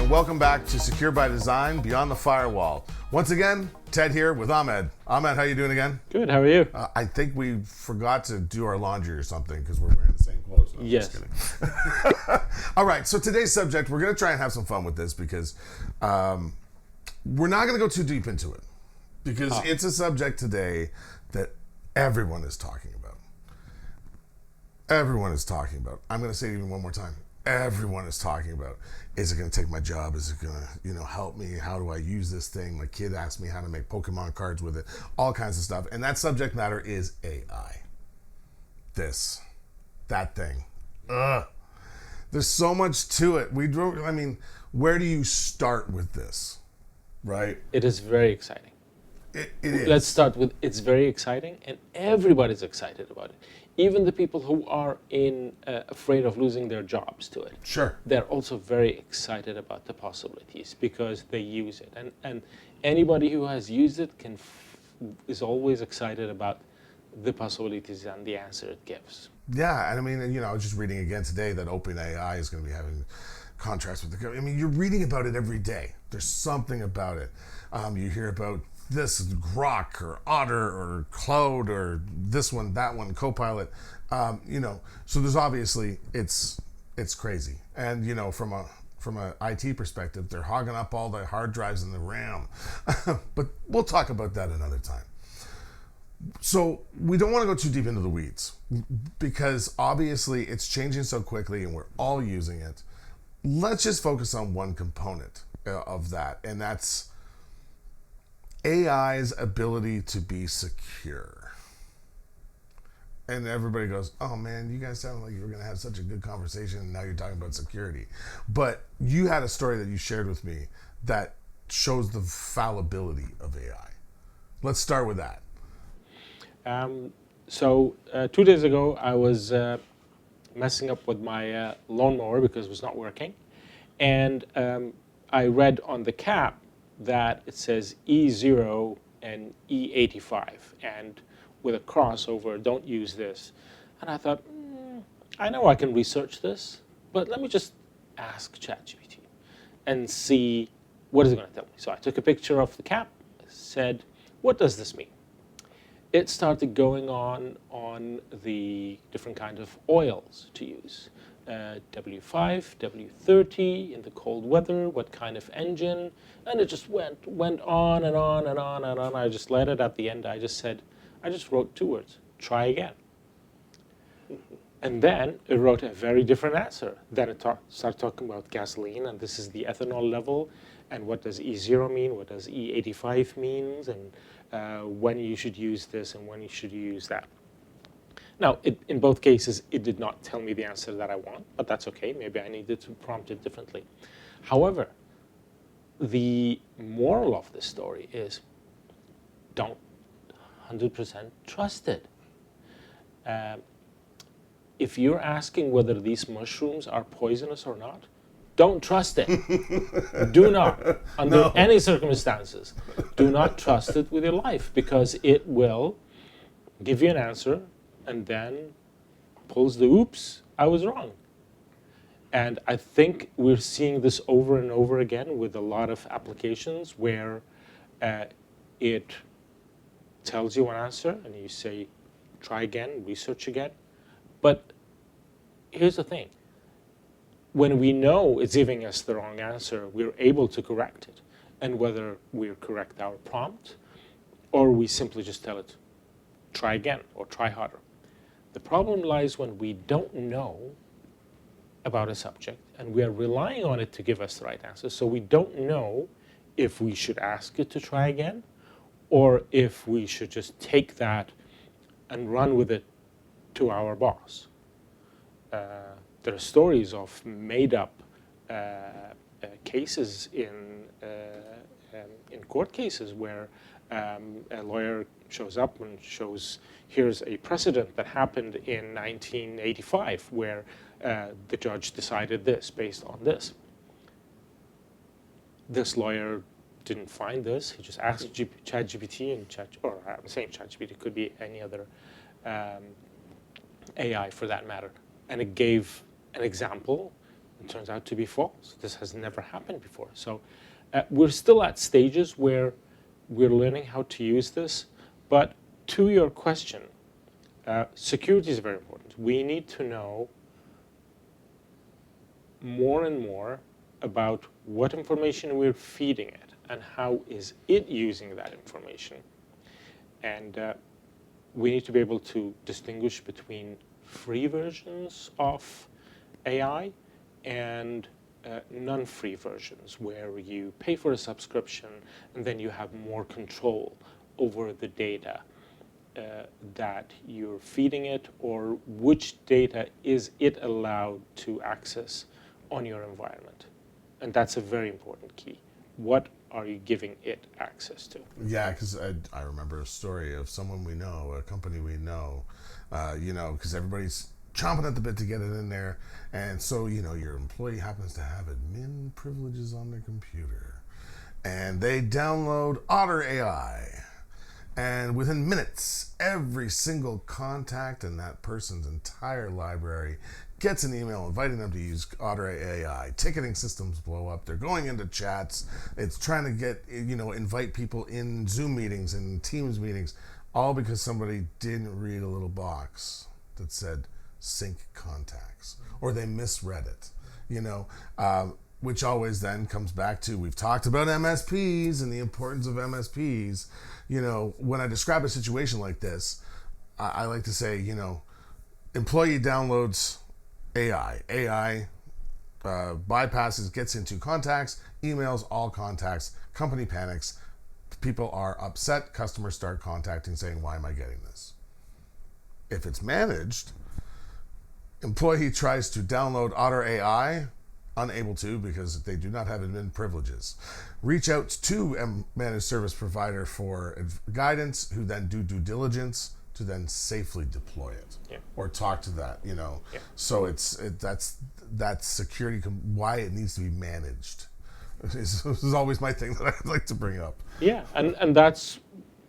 and welcome back to Secure by Design Beyond the Firewall. Once again, Ted here with Ahmed. Ahmed, how you doing again? Good, how are you? I think we forgot to do our laundry or something because we're wearing the same clothes. No, I'm Yes. just kidding. All right, so today's subject, we're going to try and have some fun with this because we're not going to go too deep into it because it's a subject today that everyone is talking about. Everyone is talking about. I'm going to say it even one more time. Everyone is talking about, is it going to take my job? Is it going to, help me? How do I use this thing? My kid asked me how to make Pokemon cards with it, all kinds of stuff. And that subject matter is AI. This, that thing. Ugh. There's so much to it. Where do you start with this? Right? It is very exciting. It is. Let's start with it's very exciting, and everybody's excited about it. Even the people who are afraid of losing their jobs to it. Sure. They're also very excited about the possibilities because they use it. And anybody who has used it is always excited about the possibilities and the answer it gives. Yeah, and I was just reading again today that OpenAI is going to be having contracts with the government. You're reading about it every day. There's something about it. You hear about this Grok or Otter or Cloud or this one, that one, Copilot. So there's obviously it's crazy. And from a IT perspective, they're hogging up all the hard drives and the RAM. But we'll talk about that another time. So we don't want to go too deep into the weeds because obviously it's changing so quickly and we're all using it. Let's just focus on one component of that, and that's AI's ability to be secure. And everybody goes, oh man, you guys sound like you were going to have such a good conversation and now you're talking about security. But you had a story that you shared with me that shows the fallibility of AI. Let's start with that. So 2 days ago, I was messing up with my lawnmower because it was not working. And I read on the cap that it says E0 and E85. And with a crossover, don't use this. And I thought, I know I can research this, but let me just ask ChatGPT and see what is it going to tell me. So I took a picture of the cap, said, what does this mean? It started going on the different kinds of oils to use. W5, W30 in the cold weather, what kind of engine, and it just went on and on and on and on. I just let it at the end. I just wrote 2 words, try again. And then it wrote a very different answer. Then it started talking about gasoline, and this is the ethanol level, and what does E0 mean, what does E85 means, and when you should use this and when you should use that. Now, in both cases, it did not tell me the answer that I want, but that's okay. Maybe I needed to prompt it differently. However, the moral of this story is don't 100% trust it. If you're asking whether these mushrooms are poisonous or not, don't trust it. Do not, under any circumstances, do not trust it with your life because it will give you an answer and then pulls the oops, I was wrong. And I think we're seeing this over and over again with a lot of applications where it tells you an answer and you say, try again, research again. But here's the thing. When we know it's giving us the wrong answer, we're able to correct it. And whether we correct our prompt or we simply just tell it, try again or try harder. The problem lies when we don't know about a subject and we are relying on it to give us the right answer. So we don't know if we should ask it to try again or if we should just take that and run with it to our boss. There are stories of made-up cases in court cases where a lawyer shows up and shows, here's a precedent that happened in 1985 where the judge decided this based on this. This lawyer didn't find this. He just asked ChatGPT, or I'm saying ChatGPT, it could be any other AI for that matter. And it gave an example it turns out to be false. This has never happened before. So we're still at stages where we're learning how to use this. But to your question, security is very important. We need to know more and more about what information we're feeding it and how is it using that information. And we need to be able to distinguish between free versions of AI and non-free versions where you pay for a subscription and then you have more control over the data that you're feeding it, or which data is it allowed to access on your environment. And that's a very important key. What are you giving it access to? Yeah, because I remember a story of someone we know, a company we know, because everybody's chomping at the bit to get it in there. And so, your employee happens to have admin privileges on their computer. And they download Otter AI. And within minutes, every single contact in that person's entire library gets an email inviting them to use Otter AI. Ticketing systems blow up. They're going into chats. It's trying to get, invite people in Zoom meetings and Teams meetings, all because somebody didn't read a little box that said sync contacts, or they misread it, which always then comes back to, we've talked about MSPs and the importance of MSPs. When I describe a situation like this, I like to say, employee downloads AI bypasses, gets into contacts, emails, all contacts, company panics, people are upset, customers start contacting saying, why am I getting this? If it's managed, employee tries to download Otter AI, unable to because they do not have admin privileges. Reach out to a managed service provider for guidance, who then do due diligence to then safely deploy it, or talk to that. So that's security. Why it needs to be managed. This is always my thing that I like to bring up. Yeah, and that's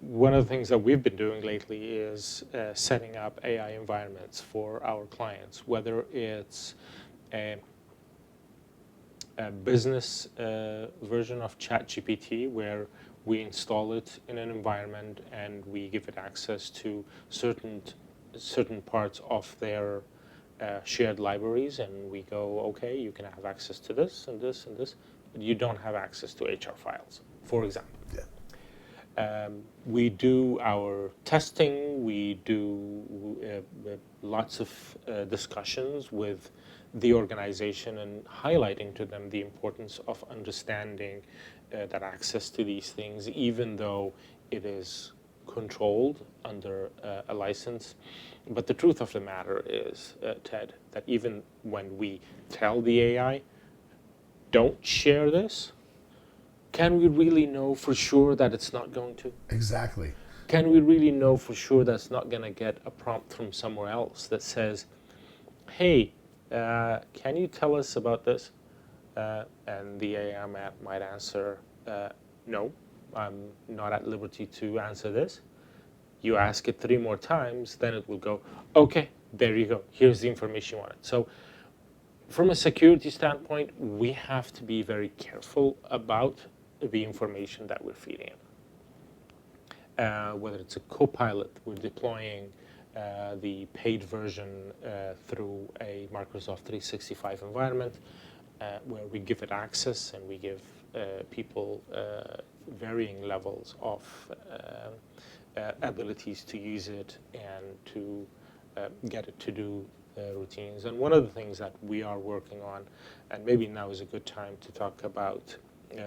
one of the things that we've been doing lately is setting up AI environments for our clients, whether it's a business version of ChatGPT where we install it in an environment and we give it access to certain parts of their shared libraries, and we go, okay, you can have access to this and this and this, but you don't have access to HR files, for example. Yeah. We do our testing, we do lots of discussions with the organization and highlighting to them the importance of understanding that access to these things, even though it is controlled under a license. But the truth of the matter is, Ted, that even when we tell the AI, don't share this, can we really know for sure that it's not going to? Exactly. Can we really know for sure that it's not going to get a prompt from somewhere else that says, hey, can you tell us about this? And the AI might answer, no, I'm not at liberty to answer this. You ask it 3 more times, then it will go, okay, there you go. Here's the information you wanted. So from a security standpoint, we have to be very careful about the information that we're feeding it. Whether it's a Copilot, we're deploying the paid version through a Microsoft 365 environment where we give it access and we give people varying levels of abilities to use it and to get it to do routines. And one of the things that we are working on, and maybe now is a good time to talk about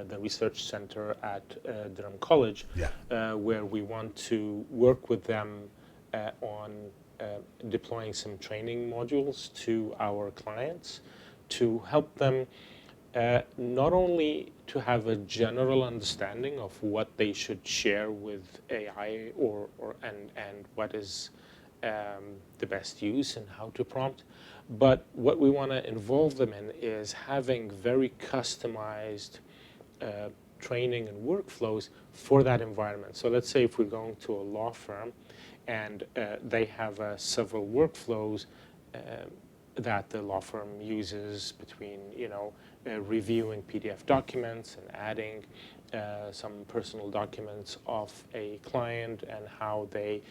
the research center at Durham College, where we want to work with them on deploying some training modules to our clients to help them not only to have a general understanding of what they should share with AI and what is the best use and how to prompt, but what we want to involve them in is having very customized training and workflows for that environment. So let's say if we're going to a law firm and they have several workflows, that the law firm uses between, reviewing PDF documents and adding some personal documents of a client and how they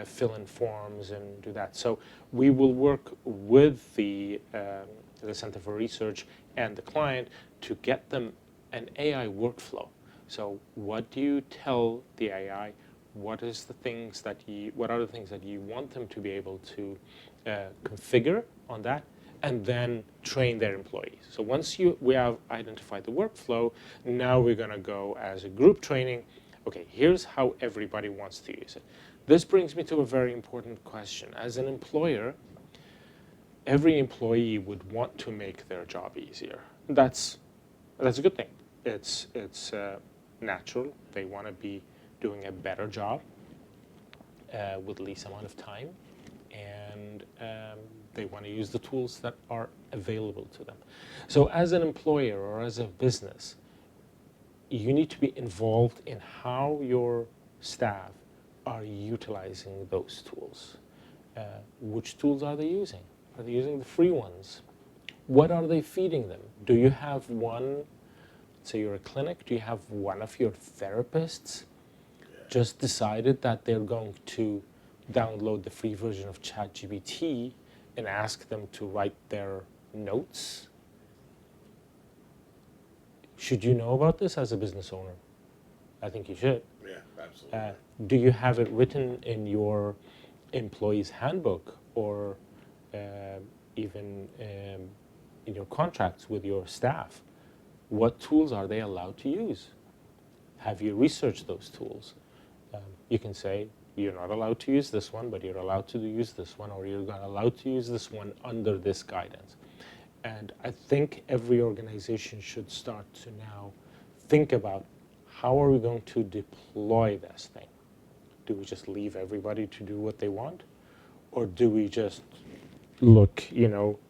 fill in forms and do that. So we will work with the Center for Research and the client to get them an AI workflow. So what do you tell the AI? What are the things that you want them to be able to configure on that, and then train their employees? So once we have identified the workflow, now we're going to go as a group training. Okay, here's how everybody wants to use it. This brings me to a very important question. As an employer, every employee would want to make their job easier. That's a good thing. It's natural. They want to be doing a better job with least amount of time, and they want to use the tools that are available to them. So as an employer or as a business, you need to be involved in how your staff are utilizing those tools. Which tools are they using? Are they using the free ones? What are they feeding them? Do you have one, say you're a clinic, do you have one of your therapists just decided that they're going to download the free version of ChatGPT and ask them to write their notes? Should you know about this as a business owner? I think you should. Yeah, absolutely. Do you have it written in your employee's handbook or even in your contracts with your staff? What tools are they allowed to use? Have you researched those tools? You can say, you're not allowed to use this one, but you're allowed to use this one, or you're not allowed to use this one under this guidance. And I think every organization should start to now think about, how are we going to deploy this thing? Do we just leave everybody to do what they want? Or do we just look,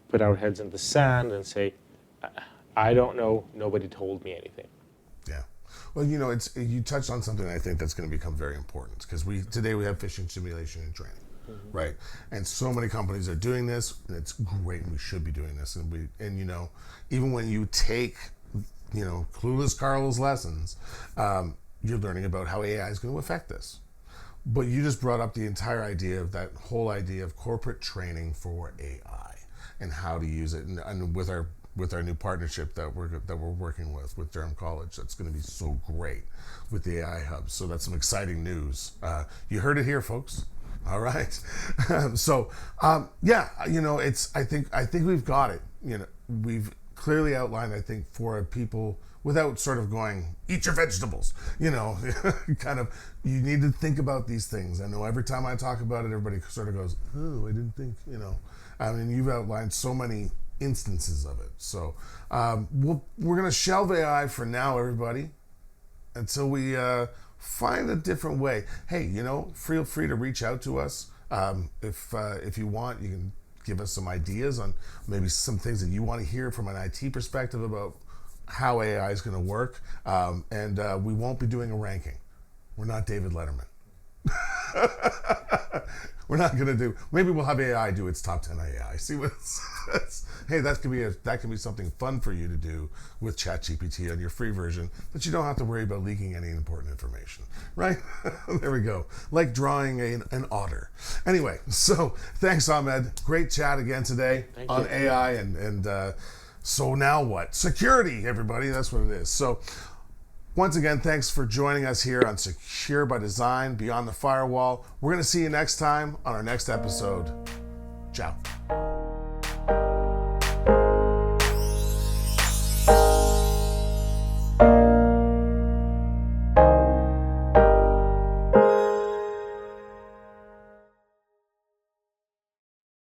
put our heads in the sand and say, I don't know, nobody told me anything? Yeah. Well, you touched on something I think that's going to become very important, because today we have phishing simulation and training, right? And so many companies are doing this, and it's great, and we should be doing this. And even when you take, Clueless Carl's lessons, you're learning about how AI is going to affect this. But you just brought up the entire idea of that whole idea of corporate training for AI and how to use it, and with our new partnership that we're working with Durham College, that's going to be so great with the AI hub. So that's some exciting news. You heard it here, folks. All right. I think we've got it. We've clearly outlined, I think, for people, without sort of going, eat your vegetables, kind of, you need to think about these things. I know every time I talk about it, everybody sort of goes, oh, I didn't think, I mean, you've outlined so many instances of it. So we're going to shelve AI for now, everybody, until we find a different way. Hey, feel free to reach out to us. If you want, you can give us some ideas on maybe some things that you want to hear from an IT perspective about how AI is going to work. And we won't be doing a ranking. We're not David Letterman. We're not going to do, maybe we'll have AI do its top 10 AI. See what hey, that can be something fun for you to do with ChatGPT on your free version, that you don't have to worry about leaking any important information, right? There we go. Like drawing an otter. Anyway, so thanks, Ahmed. Great chat again today on AI. And so now what? Security, everybody. That's what it is. So once again, thanks for joining us here on Secure by Design, Beyond the Firewall. We're going to see you next time on our next episode. Ciao.